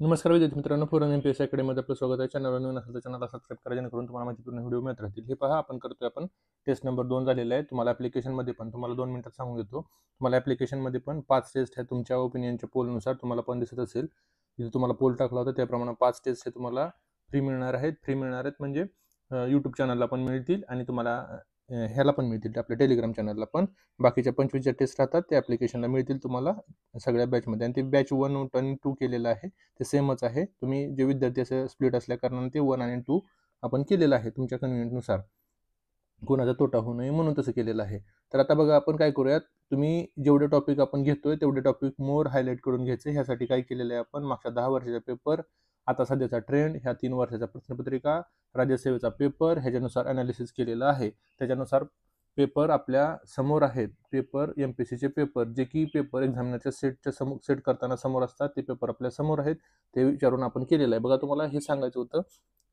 नमस्कार विद्यार्थी मित्रांनो, फोरन एमपीएससी अकॅडमीमध्ये आपलं स्वागत आहे. चॅनलवर नवीन असेल तर चॅनलला सबस्क्राईब करा, जेणेकरून तुम्हाला माहितीपूर्ण व्हिडिओ मिळत राहतील. हे पहा, आपण टेस्ट नंबर 2 झालेला आहे. तुम्हाला ॲप्लिकेशनमध्ये पण तुम्हाला 2 मिनिटात सांगून देतो. तुम्हाला ॲप्लिकेशनमध्ये पण 5 टेस्ट आहे. तुमच्या ओपिनियनच्या पोलनुसार तुम्हाला पण दिसत असेल. इथे तुम्हाला पोल टाकला होता त्याप्रमाणे 5 टेस्ट हे तुम्हाला फ्री मिळणार आहेत. फ्री मिळणार आहेत म्हणजे YouTube चॅनलला पण मिळतील आणि तुम्हाला ह्याला पण मिळतील, आपल्या टेलिग्राम चॅनलला पण. बाकीच्या 25 ज्या टेस्ट राहतात त्या ॲप्लिकेशनला मिळतील तुम्हाला सगळ्या बॅचमध्ये. आणि ते बॅच 1 आणि 2 केलेलं आहे. ते सेमच आहे. तुम्ही जे विद्यार्थी असे स्प्लिट असल्या कारणाने ते 1 आणि 2 आपण केलेलं आहे तुमच्या कन्व्हिनियंटनुसार. कोणाचा तोटा होऊ नये म्हणून तसं केलेलं आहे. तर आता बघा, आपण काय करूयात, तुम्ही जेवढे टॉपिक आपण घेतोय तेवढे टॉपिक मोर हायलाइट करून घ्यायचे. ह्यासाठी काय केलेलं आहे आपण, मागच्या 10 वर्षाचा पेपर, आता सध्याचा ट्रेंड, ह्या 3 वर्षाचा प्रश्नपत्रिका, राज्यसेवेचा पेपर, ह्याच्यानुसार अनालिसिस केलेलं आहे. त्याच्यानुसार पेपर आपल्या समोर आहेत. पेपर एमपीएससीचे पेपर, जे की पेपर एक्झामिनरच्या सेट करताना समोर असतात, ते पेपर आपल्या समोर आहेत. ते विचारून आपण केलेलं आहे. बघा, तुम्हाला हे सांगायचं होतं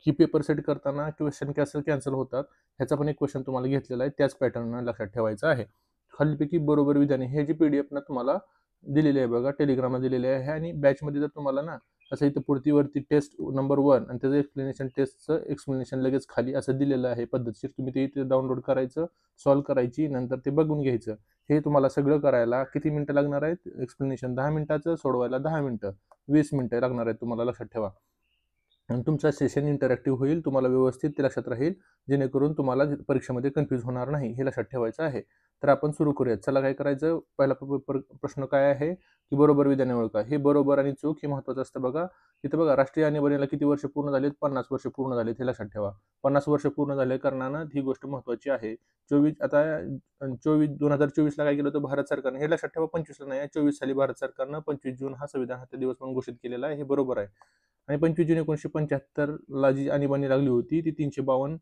की पेपर सेट करताना क्वेश्चन कॅन्सल होतात. ह्याचा पण एक क्वेश्चन तुम्हाला घेतलेला आहे, त्याच पॅटर्न लक्षात ठेवायचा आहे. खालीपैकी बरोबर विधाने, हे जी पीडीएफ ना तुम्हाला दिलेली आहे बघा, टेलिग्रामला दिलेली आहे. आणि बॅचमध्ये जर तुम्हाला ना असं इथं वरती टेस्ट नंबर 1 आणि त्याचं एक्सप्लेनेशन, टेस्टचं एक्सप्लेनेशन लगेच खाली असं दिलेलं आहे पद्धतशीर. तुम्ही ते इथे डाउनलोड करायचं, सॉल्व्ह करायची, नंतर ते बघून घ्यायचं. हे तुम्हाला सगळं करायला किती मिनिटं लागणार आहेत? एक्सप्लेनेशन 10 मिनिटाचं, सोडवायला 10 मिनिटं, 20 मिनिटं लागणार आहेत तुम्हाला, लक्षात ठेवा. आणि तुमचा सेशन इंटरॅक्टिव्ह होईल, तुम्हाला व्यवस्थित ते लक्षात राहील, जेणेकरून तुम्हाला परीक्षेमध्ये कन्फ्यूज होणार नाही, हे लक्षात ठेवायचं आहे. तर आपण सुरू करूयात. चला, काय करायचं, पहिला प्रश्न काय आहे की बरोबर विधाने ओळखा. हे बरोबर आणि चूक हे महत्त्वाचं असतं बघा. इथं बघा, राष्ट्रीय आणीबाणीला किती वर्ष पूर्ण झालेत? 50 वर्ष पूर्ण झालेत, हे लक्षात ठेवा. 50 वर्ष पूर्ण झाले कारणानं ही गोष्ट महत्त्वाची आहे. 2024ला काय केलं होतं भारत सरकारने? हे लक्षात ठेवा, 25ला नाही, 24 साली भारत सरकारनं 25 जून हा संविधान हत्या दिवस म्हणून घोषित केलेला आहे. हे बरोबर आहे. आणि 25 जून 1975ला जी आणीबाणी लागली होती ती 352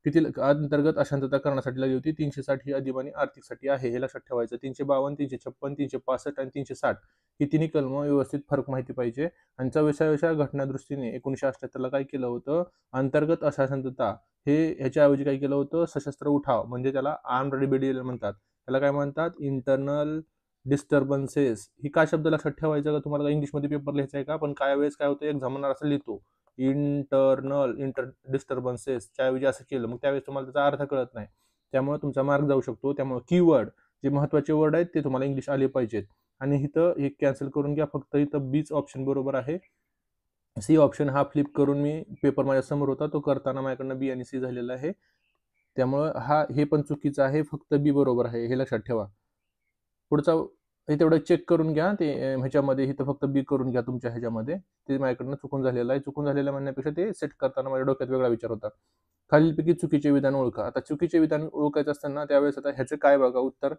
अंतर्गत अशांतता करण्यासाठी लागली होती. 360 ही आणीबाणी आर्थिकसाठी आहे, हे लक्षात ठेवायचं. 352, 356, 365 आणि 360 ही तिन्ही कलम व्यवस्थित फरक माहिती पाहिजे. आणि 24व्या घटनादुरुस्तीने 1978ला काय केलं होतं, अंतर्गत अशांतता ह्याच्याऐवजी काय केलं होतं, सशस्त्र उठाव, म्हणजे त्याला आर्म्ड रिबेलियन म्हणतात. त्याला काय म्हणतात? Internal disturbances. ही काय शब्द लक्षात ठेवायचा का? तुम्हाला इंग्लिशमध्ये पेपर लिहायचा आहे का? पण काय वेळेस काय होतं, एक्झामिनर असं लिहितो इंटर डिस्टर्बन्सेस, त्याऐवजी असं केलं, मग त्यावेळेस तुम्हाला त्याचा अर्थ कळत नाही, त्यामुळे तुमचा मार्क जाऊ शकतो. त्यामुळे कीवर्ड, जे महत्त्वाचे वर्ड आहेत ते तुम्हाला इंग्लिश आले पाहिजेत. आणि इथं हे कॅन्सल करून घ्या, फक्त इथं बीच ऑप्शन बरोबर आहे. सी ऑप्शन हा फ्लिप करून मी पेपर माझ्या समोर होता, तो करताना माझ्याकडनं बी आणि सी झालेला आहे. त्यामुळं हे पण चुकीचं आहे, फक्त बी बरोबर आहे, हे लक्षात ठेवा. पुढचा हे तेवढं चेक करून घ्या, ते ह्याच्यामध्ये इथं फक्त बी करून घ्या तुमच्या ह्याच्यामध्ये. ते माझ्याकडनं चुकून झालेलं आहे. चुकून झालेलं म्हणण्यापेक्षा ते सेट करताना माझ्या डोक्यात वेगळा विचार होता. खालीलपैकी चुकीचे विधान ओळखा. आता चुकीचे विधान ओळखायचं असताना त्यावेळेस आता ह्याचं काय बघा उत्तर?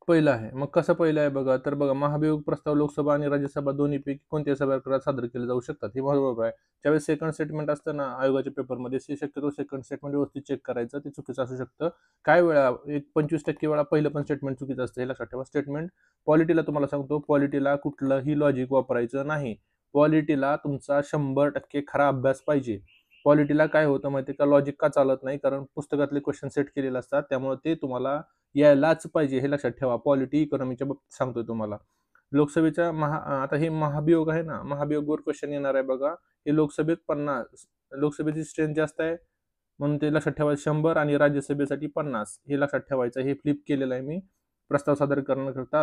पहिलं आहे. मग कसं पहिलं आहे बघा, तर बघा, महाभियोग प्रस्ताव लोकसभा आणि राज्यसभा दोन्हीपैकी कोणत्या सभागृहात सादर केले जाऊ शकतात? हे बरोबर आहे. ज्यावेळेस सेकंड स्टेटमेंट असतं ना आयोगाच्या पेपरमध्ये, शक्यतो सेकंड स्टेटमेंट व्यवस्थित चेक करायचं, ते चुकीचं असू शकतं. काय वेळा, एक 25% वेळा पहिलं पण स्टेटमेंट चुकीचं असतं, हे लक्षात ठेवा. स्टेटमेंट पॉलिटीला तुम्हाला सांगतो, पॉलिटीला कुठलंही लॉजिक वापरायचं नाही. पॉलिटीला तुमचा 100% खरा अभ्यास पाहिजे. पॉलिटीला काय होतं माहिती का, लॉजिक का चालत नाही? कारण पुस्तकातले क्वेश्चन सेट केलेले असतात, त्यामुळे ते तुम्हाला यायलाच पाहिजे, हे लक्षात ठेवा. पॉलिटी इकॉनॉमीच्या बाबतीत सांगतोय तुम्हाला. लोकसभेच्या आता हे महाभियोग आहे ना, महाभियोगवर क्वेश्चन येणार आहे बघा. हे लोकसभेत 50, लोकसभेची स्ट्रेंथ जास्त आहे म्हणून ते लक्षात ठेवायचं 100, आणि राज्यसभेसाठी 50, हे लक्षात ठेवायचं. हे फ्लिप केलेलं आहे मी प्रस्ताव सादर करण्याकरता.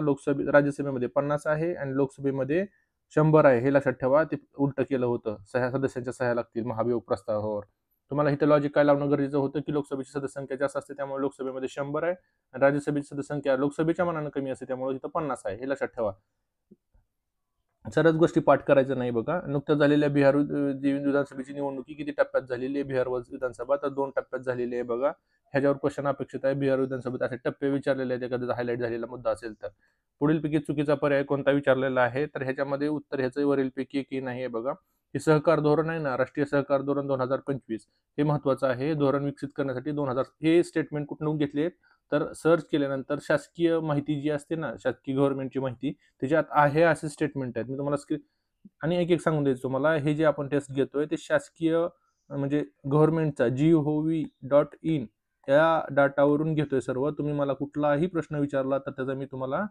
राज्यसभेमध्ये 50 आहे आणि लोकसभेमध्ये 100 आहे, हे लक्षात ठेवा. ते उलट केलं होतं, सदस्यांच्या सह्या लागतील महाभियोग प्रस्तावावर. तुम्हाला इथं लॉजिक काय लावणं गरजेचं होतं की लोकसभेची सदस्यसंख्या जास्त असते, त्यामुळे लोकसभेमध्ये 100 आहे, आणि राज्यसभेची सदस्यसंख्या लोकसभेच्या मानानं कमी असते, त्यामुळे इथं 50 आहे, हे लक्षात ठेवा. सरच गोष्टी पाठ करायचं नाही बघा. नुकत्याच झालेल्या बिहार विधानसभेची निवडणुकी किती टप्प्यात झालेली आहे? बिहार विधानसभा तर 2 टप्प्यात झालेली आहे बघा. ह्याच्यावर क्वेश्चन अपेक्षित आहे. बिहार विधानसभेत असे टप्पे विचारलेले आहेत, एखादा हायलाइट झालेला मुद्दा असेल तर. पुढीलपैकी चुकीचा पर्याय कोणता विचारलेला आहे? तर ह्याच्यामध्ये उत्तर ह्याचं वरीलपैकी की नाही आहे बघा. हे सहकार धोरण आहे ना, राष्ट्रीय सहकार धोरण 2025, हे महत्वाचं आहे. धोरण विकसित करण्यासाठी 2000, हे स्टेटमेंट कुठून घेतले? तर सर्च केल्यानंतर शासकीय माहिती जी असते ना, शासकीय गव्हर्नमेंटची माहिती, त्याच्यात आहे असे स्टेटमेंट आहेत. मी तुम्हाला आणि एक सांगून द्यायचं तुम्हाला, हे जे आपण टेस्ट घेतोय ते शासकीय म्हणजे गव्हर्नमेंटचा gov.in या डाटावरून घेतोय सर्व. तुम्ही मला कुठलाही प्रश्न विचारला तर त्याचा मी तुम्हाला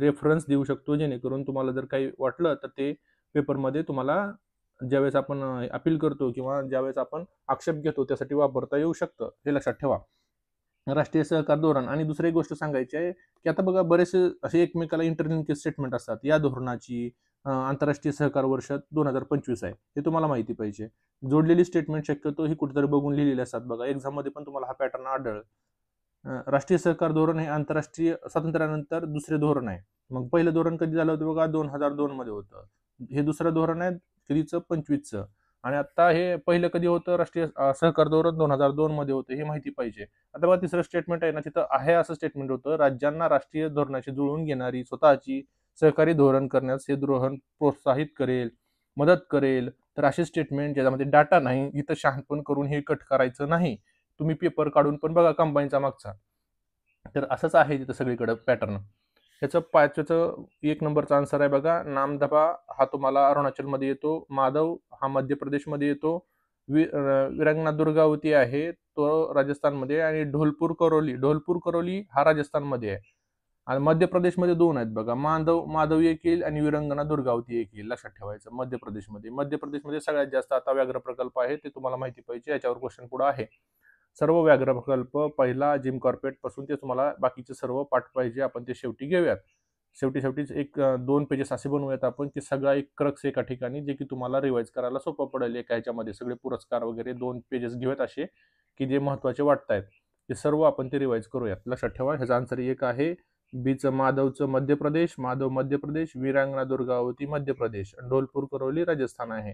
रेफरन्स देऊ शकतो, जेणेकरून तुम्हाला जर काही वाटलं तर ते पेपरमध्ये तुम्हाला ज्यावेळेस आपण अपील करतो किंवा ज्यावेळेस आपण आक्षेप घेतो त्यासाठी वापरता येऊ शकतं, हे लक्षात ठेवा. राष्ट्रीय सहकार धोरण. आणि दुसरी एक गोष्ट सांगायची आहे की आता बघा बरेचसे असे एकमेकाला इंटरलिंकेज स्टेटमेंट असतात. या धोरणाची आंतरराष्ट्रीय सहकार वर्ष 2025 आहे, हे तुम्हाला माहिती पाहिजे. जोडलेली स्टेटमेंट शक्यतो ही कुठेतरी बघून लिहिलेली असतात बघा. एक्झाममध्ये पण तुम्हाला हा पॅटर्न आढळेल. राष्ट्रीय सहकार धोरण हे आंतरराष्ट्रीय स्वातंत्र्यानंतर दुसरे धोरण आहे. मग पहिलं धोरण कधी झालं होतं बघा, 2002 मध्ये होतं. हे दुसरं धोरण आहे कधीचं, 25चं. आणि आता हे पहिलं कधी होतं, राष्ट्रीय सहकार धोरण 2002 मध्ये होतं, हे माहिती पाहिजे. आता बघा तिसरं स्टेटमेंट आहे ना, तिथं आहे असं स्टेटमेंट होतं, राज्यांना राष्ट्रीय धोरणाशी जुळवून घेणारी स्वतःची सहकारी धोरण करण्यास हे धोरण प्रोत्साहित करेल, मदत करेल. तर असे स्टेटमेंट ज्याच्यामध्ये डाटा नाही, इथं शहाणपण करून हे कट करायचं नाही. तुम्ही पेपर काढून पण बघा कंबाईनचा मागचा. तर असंच आहे तिथं सगळीकडे पॅटर्न. त्याचं 1 नंबरचा आन्सर आहे बघा. नामदफा हा तुम्हाला अरुणाचलमध्ये येतो, माधव हा मध्य प्रदेशमध्ये येतो, विरंगना दुर्गावती आहे तो राजस्थानमध्ये, आणि ढोलपूर करोली हा राजस्थानमध्ये आहे. आणि मध्य प्रदेशमध्ये 2 आहेत बघा, माधव एक येईल आणि विरंगना दुर्गावती एक येईल, लक्षात ठेवायचं. मध्य प्रदेशमध्ये सगळ्यात जास्त आता व्याघ्र प्रकल्प आहे, ते तुम्हाला माहिती पाहिजे, याच्यावर क्वेश्चन पुढे आहे. सर्व व्याघ्र प्रकल्प पहिला जिम कॉर्पेट पासून ते तुम्हाला बाकीचे सर्व पाठ पाहिजे, आपण ते शेवटी घेऊयात. शेवटीच एक 2 पेजेस असे बनवूयात आपण की सगळा एक क्रक्स एका ठिकाणी, जे की तुम्हाला रिवाइज करायला सोपं पडेल. एका ह्याच्यामध्ये सगळे पुरस्कार वगैरे 2 पेजेस घेऊयात असे की जे महत्वाचे वाटतायत, ते सर्व आपण ते रिवाइज करूयात. लक्षात ठेवा, ह्याचा आन्सर एक आहे बीचं माधव मध्य प्रदेश, वीरांगना दुर्गावती मध्य प्रदेश, ढोलपूर करोली राजस्थान आहे.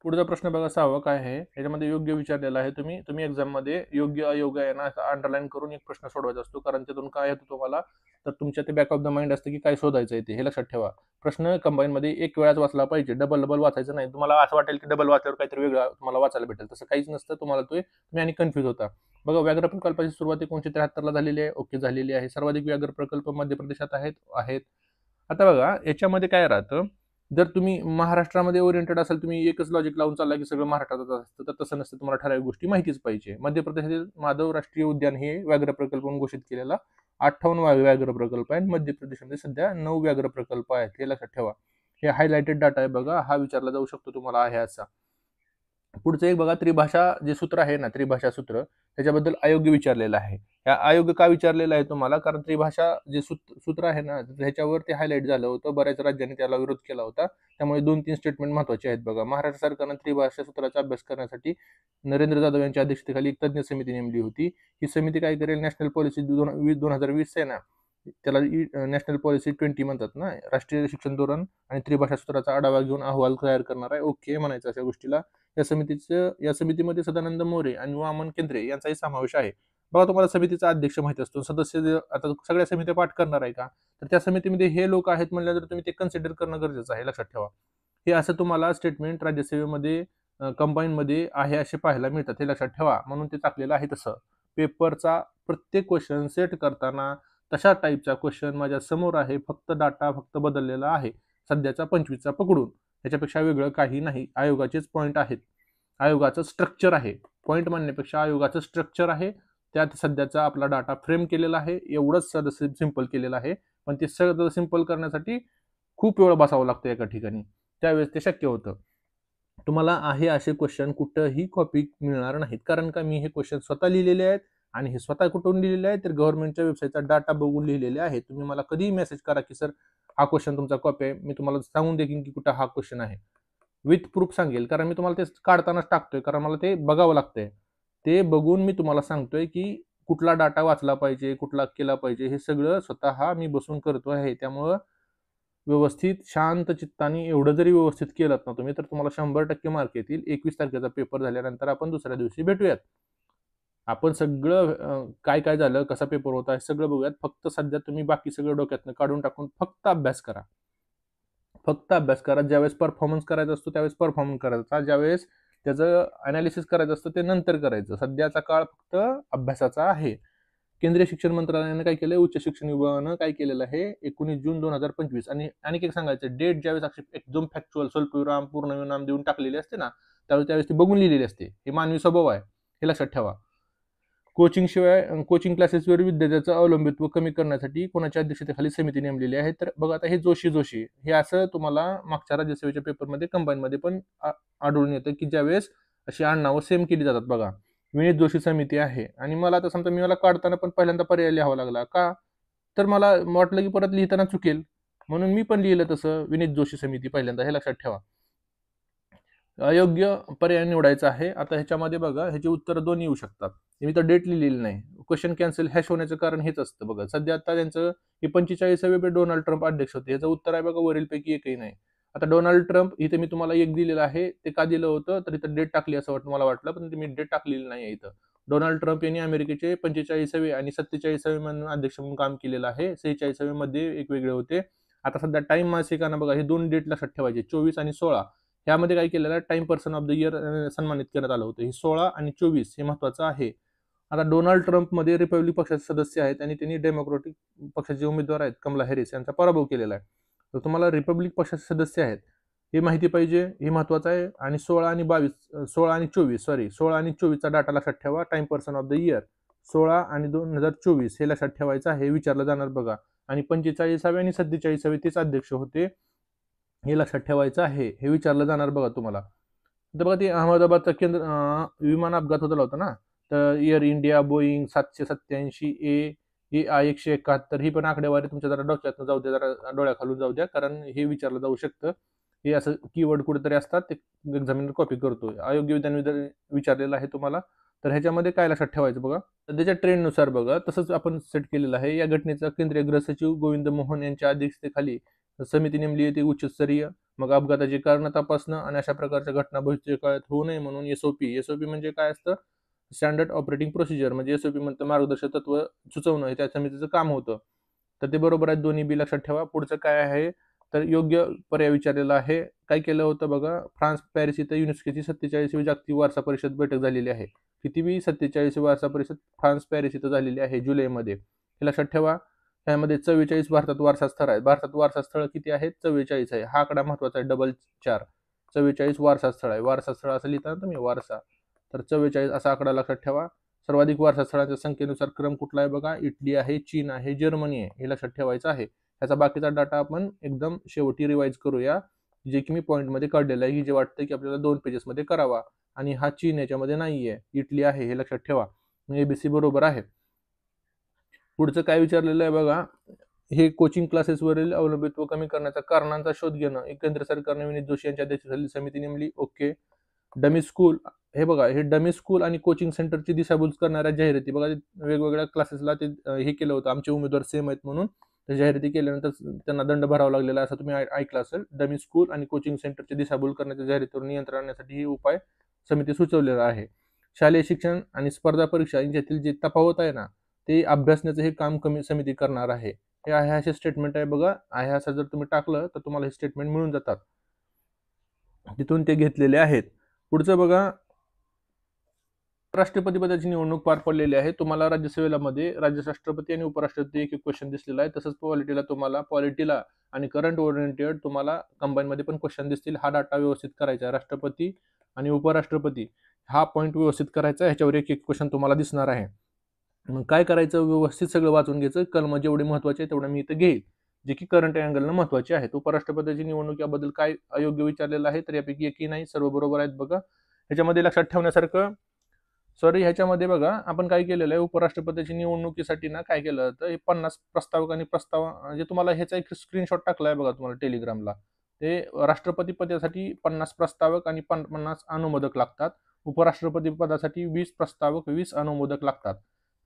पुढचा प्रश्न बघा 6वा काय आहे, याच्यामध्ये योग्य विचारलेला आहे. तुम्ही एक्झाम मध्ये योग्य अयोग्य आहे ना अंडरलाईन करून एक प्रश्न सोडवायचा असतो, कारण त्यातून काय येतं तुम्हाला, तर तुमच्या ते बॅक ऑफ द माइंड असतं की काय शोधायचं आहे ते, हे लक्षात ठेवा. प्रश्न कंबाईन मध्ये एक वेळाच वाचला पाहिजे, डबल वाचायचं नाही. तुम्हाला असं वाटेल की डबल वाचल्यावर काहीतरी वेगळं तुम्हाला वाचायला भेटेल, तसं काहीच नसतं. तुम्हाला तुम्ही आणि कन्फ्युज होता. बघा, व्याघ्र प्रकल्पाची सुरुवात 1973 ला झालेली आहे, ओके झालेली आहे. सर्वाधिक व्याघ्र प्रकल्प मध्य प्रदेशात आहेत. आता बघा याच्यामध्ये काय राहतं, जर तुम्ही महाराष्ट्रामध्ये ओरिएंटेड असाल, तुम्ही एकच लॉजिक लावून चालला की सगळं महाराष्ट्रात असतं, तर तसं नसतं. तुम्हाला ठराविक गोष्टी माहितीच पाहिजे. मध्य प्रदेशातील माधव राष्ट्रीय उद्यान हे व्याघ्र प्रकल्प म्हणून घोषित केलेला 58वा व्याघ्र प्रकल्प आहे. मध्य प्रदेशमध्ये सध्या 9 व्याघ्र प्रकल्प आहेत, हे लक्षात ठेवा. हे हायलाइटेड डाटा आहे बघा, हा विचारला जाऊ शकतो तुम्हाला आहे असा. पुढचं एक बघा, त्रिभाषा जे सूत्र आहे ना, त्रिभाषा सूत्र, त्याच्याबद्दल अयोग्य विचारलेलं आहे. या अयोग्य का विचारलेलं आहे तुम्हाला, कारण त्रिभाषा जे सूत्र आहे ना, ह्याच्यावर ते हायलाइट झालं होतं, बऱ्याच राज्यांनी त्याला विरोध केला होता. त्यामुळे 2-3 स्टेटमेंट महत्वाचे आहेत बघा. महाराष्ट्र सरकारनं त्रिभाषा सूत्राचा अभ्यास करण्यासाठी नरेंद्र जाधव यांच्या अध्यक्षतेखाली एक तज्ञ समिती नेमली होती. ही समिती काय करेल, नॅशनल पॉलिसी 2020 आहे ना, त्याला नॅशनल पॉलिसी 20 म्हणतात ना, राष्ट्रीय शिक्षण धोरण आणि त्रिभाषा सूत्राचा आढावा घेऊन अहवाल तयार करणार आहे. ओके म्हणायचं अशा गोष्टीला. या समितीमध्ये सदानंद मोरे आणि वामन केंद्रे यांचाही समावेश आहे. बघा, तुम्हाला समितीचा अध्यक्ष माहिती असतो, सदस्य आता सगळ्या समित्या पाठ करणार आहे का, तर त्या समितीमध्ये हे लोक आहेत म्हणल्यानंतर तुम्ही ते कन्सिडर करणं गरजेचं आहे, लक्षात ठेवा. हे असं तुम्हाला स्टेटमेंट राज्यसेवेमध्ये कंबाईन मध्ये आहे असे पाहायला मिळतात, हे लक्षात ठेवा. म्हणून ते टाकलेलं आहे तसं. पेपरचा प्रत्येक क्वेश्चन सेट करताना तशा टाईपचा क्वेश्चन माझ्या समोर आहे, फक्त डाटा बदललेला आहे सध्याचा 25चा पकडून, याच्यापेक्षा वेगळं काही नाही. आयोगाचेच पॉईंट आहेत, आयोगाचं स्ट्रक्चर आहे. पॉईंट म्हणण्यापेक्षा आयोगाचं स्ट्रक्चर आहे, त्यात सध्याचा आपला डाटा फ्रेम केलेला आहे. एवढंच सिंपल केलेलं आहे, पण ते सगळं सिंपल करण्यासाठी खूप वेळ बसावं लागतं एका ठिकाणी, त्यावेळेस ते शक्य होतं. तुम्हाला आहे असे क्वेश्चन कुठंही कॉपी मिळणार नाहीत, कारण का मी हे क्वेश्चन स्वतः लिहिलेले आहेत, आणि हे स्वतः कुठून लिहिलेले आहेत, तर गव्हर्नमेंटच्या वेबसाईटचा डाटा बघून लिहिलेले आहे. तुम्ही मला कधीही मेसेज करा की सर हा क्वेश्चन तुमचा कॉपी आहे, मी तुम्हाला सांगून देईन की कुठं हा क्वेश्चन आहे, विथ प्रूफ सांगेल, कारण मी तुम्हाला ते काढतानाच टाकतोय, कारण मला ते बघावं लागतंय. ते बघून मी तुम्हाला सांगतोय की कुठला डाटा वाचला पाहिजे, कुठला केला पाहिजे, हे सगळं स्वतः मी बसून करतो आहे. त्यामुळं व्यवस्थित शांत चित्ताने एवढं जरी व्यवस्थित केलं ना तुम्ही, तर तुम्हाला 100% मार्क येतील. 21 तारखेचा पेपर झाल्यानंतर आपण दुसऱ्या दिवशी भेटूयात. आपण सगळं काय काय झालं, कसा पेपर होता, हे सगळं बघूयात. फक्त सध्या तुम्ही बाकी सगळं डोक्यातनं काढून टाकून फक्त अभ्यास करा. ज्यावेळेस परफॉर्मन्स करायचा असतो त्यावेळेस परफॉर्मन्स करायचा, ज्यावेळेस त्याचं अनालिसिस करायचं असतं ते नंतर करायचं. सध्याचा काळ फक्त अभ्यासाचा आहे. केंद्रीय शिक्षण मंत्रालयाने काय केलंय, उच्च शिक्षण विभागानं काय केलेलं आहे, 19 जून 2025. आणि एक सांगायचं, डेट ज्यावेळेस एकदम फॅक्च्युअल स्वल्पविराम पूर्णविराम देऊन टाकलेली असते ना, त्यावेळेस ती बघून लिहिलेली असते. हे मानवी स्वभाव आहे, हे लक्षात ठेवा. कोचिंग क्लासेसवर विद्यार्थ्याचं अवलंबित्व कमी करण्यासाठी कोणाच्या अध्यक्षतेखाली समिती नेमलेली आहे? तर बघा आता हे जोशी हे असं तुम्हाला मागच्या राज्यसेवेच्या पेपरमध्ये कंबाईनमध्ये पण आढळून येतं की ज्यावेळेस अशी आडनावं सेम केली जातात बघा. विनीत जोशी समिती आहे आणि मला आता समजा मला काढताना पण पहिल्यांदा पर्याय लिहावा लागला का? तर मला वाटलं की परत लिहिताना चुकेल म्हणून मी पण लिहिलं तसं विनीत जोशी समिती पहिल्यांदा, हे लक्षात ठेवा. अयोग्य पर्याय निवडायचा आहे. आता ह्याच्यामध्ये बघा ह्याची उत्तर दोन येऊ शकतात. मी तर डेट लिहिलेली नाही. क्वेश्चन कॅन्सल हॅश होण्याचं कारण हेच असतं बघा. सध्या आता त्यांचं हे 45वे डोनाल्ड ट्रम्प अध्यक्ष होते. याचं उत्तर आहे बघा वरीलपैकी एकही नाही. आता डोनाल्ड ट्रम्प इथे मी तुम्हाला एक दिलेलं आहे. ते का दिलं होतं तर इथं डेट टाकली असं मला वाटलं, पण मी डेट टाकलेली नाही इथं. डोनाल्ड ट्रम्प यांनी अमेरिकेचे 45वे आणि 47वे म्हणून अध्यक्ष म्हणून काम केलेलं आहे. 46वे मध्ये एक वेगळे होते. आता सध्या टाइम मासिकानं बघा हे दोन डेट लक्षात ठेवायचे, 24 आणि 16. ह्यामध्ये काय केलेलं आहे, time person of the year सन्मानित करण्यात आलं होतं. हे 16 आणि 24 हे महत्वाचं आहे. आता डोनाल्ड ट्रम्प मध्ये रिपब्लिक पक्षाचे सदस्य आहेत आणि त्यांनी डेमोक्रॅटिक पक्षाचे उमेदवार आहेत कमला हॅरिस यांचा पराभव केलेला आहे. तर तुम्हाला रिपब्लिक पक्षाचे सदस्य आहेत हे माहिती पाहिजे, हे महत्वाचं आहे. आणि 16 आणि 24चा डाटा लक्षात ठेवा. Time person of the year 16 आणि 2024 हे लक्षात ठेवायचं आहे, विचारलं जाणार बघा. आणि 45वे आणि 47वे तेच अध्यक्ष होते, हे लक्षात ठेवायचं आहे, हे विचारलं जाणार बघा तुम्हाला. तर बघा ते अहमदाबादचा विमान अपघात झाला होता ना, तर एअर इंडिया बोईंग 787 AI 171 ही पण आकडेवारी तुमच्या जरा डोक्यातून जाऊ द्या, जरा डोळ्याखालून जाऊ द्या, कारण हे विचारलं जाऊ शकतं. हे असं कीवर्ड कुठेतरी असतात, ते एक्झामिनर कॉपी करतो. अयोग्य विधान विचारलेलं आहे तुम्हाला. तर ह्याच्यामध्ये काय लक्षात ठेवायचं बघा, सध्याच्या ट्रेंडनुसार बघा तसंच आपण सेट केलेलं आहे. या घटनेचा केंद्रीय गृह सचिव गोविंद मोहन यांच्या अध्यक्षतेखाली समिती नेमली आहे, ती उच्चस्तरीय. मग अपघाताची कारण तपासणं आणि अशा प्रकारच्या घटना भविष्य काळात होऊ नये म्हणून एसओपी म्हणजे काय असतं, स्टँडर्ड ऑपरेटिंग प्रोसिजर, म्हणजे एसओपी म्हणतं मार्गदर्शक तत्व सुचवणं, हे त्या समितीचं काम होतं. तर ते बरोबर आहे, दोन्ही बी लक्षात ठेवा. पुढचं काय आहे तर योग्य पर्याय विचारलेला आहे. काय केलं होतं बघा, फ्रान्स पॅरिस इथं युनेस्कोची 47वी जागतिक वारसा परिषद बैठक झालेली आहे. कितीवी 47वी वारसा परिषद फ्रान्स पॅरिस इथं झालेली आहे जुलैमध्ये, हे लक्षात ठेवा. त्यामध्ये 44 भारतात वारसा स्थळ आहेत. भारतात वारसा स्थळ किती आहेत? 44 आहे. हा आकडा महत्वाचा आहे, 444. 44 वारसा स्थळ आहे. वारसा स्थळ असं लिहिता ना तुम्ही, वारसा, तर 44 असा आकडा लक्षात ठेवा. सर्वाधिक वारसा स्थळांच्या संख्येनुसार क्रम कुठला आहे बघा, इटली आहे, चीन आहे, जर्मनी आहे, हे लक्षात ठेवायचं आहे. ह्याचा बाकीचा डाटा आपण एकदम शेवटी रिवाइज करूया, जे की मी पॉईंटमध्ये काढलेलं आहे, की जे वाटतं की आपल्याला 2 पेजेसमध्ये करावा. आणि हा चीन याच्यामध्ये नाहीये, इटली आहे, हे लक्षात ठेवा. ABC बरोबर आहे. पुढचं काय विचारलेलं आहे बघा, हे कोचिंग क्लासेसवरील अवलंबित्व कमी करण्याच्या कारणांचा शोध घेणं. केंद्र सरकारने विनीत जोशी यांच्या अध्यक्षतेखाली समिती नेमली. ओके. डमी स्कूल, हे बघा हे डमी स्कूल आणि कोचिंग सेंटरची दिशाभूल करणाऱ्या जाहिराती बघा, वेगवेगळ्या क्लासेसला ते हे केलं होतं, आमचे उमेदवार सेम आहेत म्हणून जाहिराती केल्यानंतर त्यांना दंड भरावा लागलेला, असं तुम्ही ऐकलं असेल. डमी स्कूल आणि कोचिंग सेंटरची दिशाभूल करण्याच्या जाहिरातीवर नियंत्रण आणण्यासाठी ही उपाय समिती सुचवलेला आहे. शालेय शिक्षण आणि स्पर्धा परीक्षा यांच्यातील जे तफावत आहे ना, ते अभ्यासण्याचं हे काम कमी समिती करणार आहे. हे आहे असे स्टेटमेंट आहे बघा. आहे असं जर तुम्ही टाकलं तर तुम्हाला हे स्टेटमेंट मिळून जातात, तिथून ते घेतलेले आहेत. पुढचं बघा, राष्ट्रपती पदाची निवडणूक पार पडलेली आहे. तुम्हाला राज्यसेवेला मध्ये राज्य राष्ट्रपती आणि उपराष्ट्रपती एक क्वेश्चन दिसलेला आहे. तसंच पॉलिटीला आणि करंट ओरिएंटेड तुम्हाला कंबाईन मध्ये पण क्वेश्चन दिसतील. हा डाटा व्यवस्थित करायचा आहे. राष्ट्रपती आणि उपराष्ट्रपती हा पॉईंट व्यवस्थित करायचा, ह्याच्यावर एक क्वेश्चन तुम्हाला दिसणार आहे. मग काय करायचं, व्यवस्थित सगळं वाचून घ्यायचं. कलम जेवढे महत्वाचे आहे तेवढं मी इथं घेईल, जे की करंट अँगलनं महत्वाचे आहेत. उपराष्ट्रपतीची निवडणूक याबद्दल काय अयोग्य विचारलेलं आहे, तर यापैकी एकही नाही, सर्व बरोबर आहेत बघा. ह्याच्यामध्ये लक्षात ठेवण्यासारखं, ह्याच्यामध्ये बघा आपण काय केलेलं आहे, उपराष्ट्रपतीची निवडणुकीसाठी ना काय केलं जातं, हे 50 प्रस्तावक आणि म्हणजे तुम्हाला ह्याचा एक स्क्रीनशॉट टाकलाय बघा तुम्हाला टेलिग्रामला. ते राष्ट्रपती पदासाठी 50 प्रस्तावक आणि 50 अनुमोदक लागतात. उपराष्ट्रपती पदासाठी 20 प्रस्तावक 20 अनुमोदक लागतात.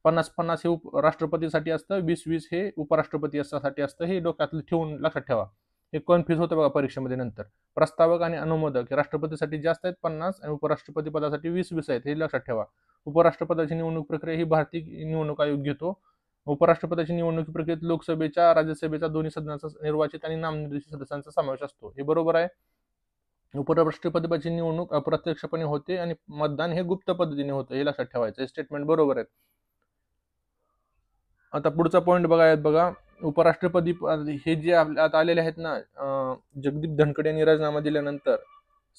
50-50 हे राष्ट्रपतीसाठी असतं, 20-20 हे उपराष्ट्रपती साठी असतं. हे डोक्यात ठेवून लक्षात ठेवा, हे कन्फ्युज होतं बघा परीक्षेमध्ये नंतर. प्रस्तावक आणि अनुमोदक राष्ट्रपतीसाठी जास्त आहेत 50 आणि उपराष्ट्रपती पदासाठी 20-20 आहेत, हे लक्षात ठेवा. उपराष्ट्रपदाची निवडणूक प्रक्रिया ही भारतीय निवडणूक आयोग घेतो. उपराष्ट्रपदाची निवडणूक प्रक्रियेत लोकसभेच्या राज्यसभेच्या दोन्ही सदनाचा निर्वाचित आणि नामनिर्देशित सदस्यांचा समावेश असतो, हे बरोबर आहे. उपराष्ट्रपतीची निवडणूक अप्रत्यक्षपणे होते आणि मतदान हे गुप्त पद्धतीने होतं, हे लक्षात ठेवायचं. हे स्टेटमेंट बरोबर आहे. आता पुढचा पॉईंट बघा, उपराष्ट्रपती हे जे आता आलेले आहेत ना, जगदीप धनखड यांनी राजीनामा दिल्यानंतर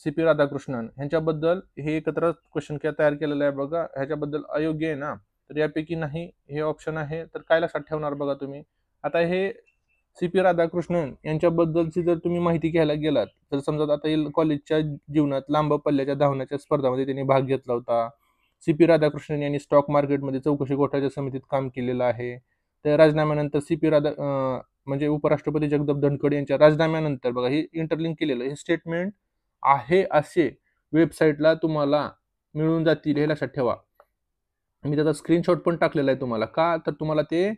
CP राधाकृष्णन ह्यांच्याबद्दल हे एकत्र क्वेश्चन तयार केलेलं आहे बघा. ह्याच्याबद्दल अयोग्य आहे ना, तर यापैकी नाही हे ऑप्शन आहे. तर काय लक्षात ठेवणार बघा तुम्ही. आता हे सी.पी. राधाकृष्णन यांच्याबद्दलची जर तुम्ही माहिती घ्यायला गेलात, तर समजा आता कॉलेजच्या जीवनात लांब पल्ल्याच्या धावण्याच्या स्पर्धामध्ये त्यांनी भाग घेतला होता. सी.पी. राधाकृष्णन यांनी स्टॉक मार्केटमध्ये चौकशी घोटाळ्याच्या समितीत काम केलेलं आहे. त्या राजीनाम्यानंतर म्हणजे उपराष्ट्रपती जगदीप धनखड यांच्या राजीनाम्यानंतर बघा हे इंटरलिंक केलेलं हे स्टेटमेंट आहे असे वेबसाईटला तुम्हाला मिळून जातील, हे लक्षात ठेवा. मी त्याचा स्क्रीनशॉट पण टाकलेला आहे तुम्हाला. का तर तुम्हाला ते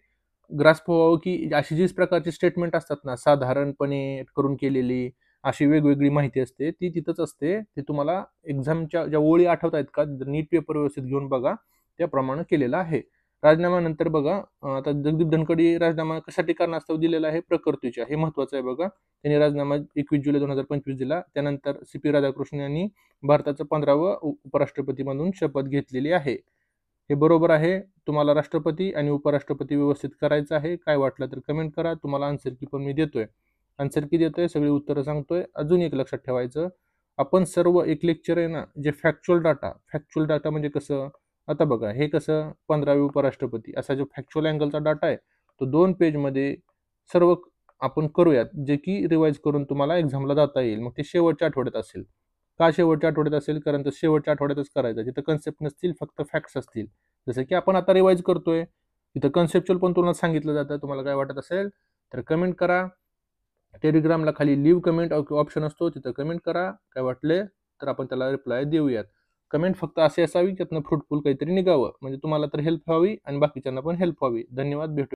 ग्रास्प व्हावं की अशी जी प्रकारची स्टेटमेंट असतात ना, साधारणपणे करून केलेली अशी वेगवेगळी माहिती असते, ती तिथंच असते. ते तुम्हाला एक्झामच्या ज्या ओळी आठवत आहेत का, नीट पेपर व्यवस्थित घेऊन बघा, त्याप्रमाणे केलेलं आहे. राजीनाम्यानंतर बघा आता जगदीप धनखड राजीनामा कशासाठी कारणास्तव दिलेला आहे, प्रकृतीच्या. हे महत्वाचं आहे बघा. त्यांनी राजीनामा 21 जुलै 2025 दिला. त्यानंतर सी.पी. राधाकृष्णन यांनी भारताचं 15वं उपराष्ट्रपती म्हणून शपथ घेतलेली आहे. हे बरोबर आहे. तुम्हाला राष्ट्रपती आणि उपराष्ट्रपती व्यवस्थित करायचं आहे. काय वाटलं तर कमेंट करा. तुम्हाला आन्सर की पण मी देतोय. आन्सर की देतोय, सगळी उत्तरं सांगतोय. अजून एक लक्षात ठेवायचं, आपण सर्व एक लेक्चर आहे ना, जे फॅक्च्युअल डाटा म्हणजे कसं, आता बघा हे कसं 15वे उपराष्ट्रपती असा जो फॅक्च्युअल अँगलचा डाटा आहे, तो 2 पेजमध्ये सर्व आपण करूयात, जे की रिवाइज करून तुम्हाला एक्झामला जाता येईल. मग ते शेवटच्या आठवड्यात असेल. का शेवटच्या आठवड्यात असेल? कारण तर शेवटच्या आठवड्यातच करायचं. तिथं कन्सेप्ट नसतील, फक्त फॅक्ट्स असतील. जसं की आपण आता रिवाइज करतोय. तिथं कन्सेप्च्युअल पण तुम्हाला सांगितलं जातं. तुम्हाला काय वाटत असेल तर कमेंट करा. टेलिग्रामला खाली लिव्ह कमेंट ऑप्शन असतो, तिथं कमेंट करा. काय वाटले तर आपण त्याला रिप्लाय देऊयात. कमेंट फक्त अशी असावी की त्यातनं फ्रुटफुल काहीतरी निघावं. म्हणजे तुम्हाला तर हेल्प व्हावी आणि बाकीच्यांना पण हेल्प व्हावी. धन्यवाद. भेटू.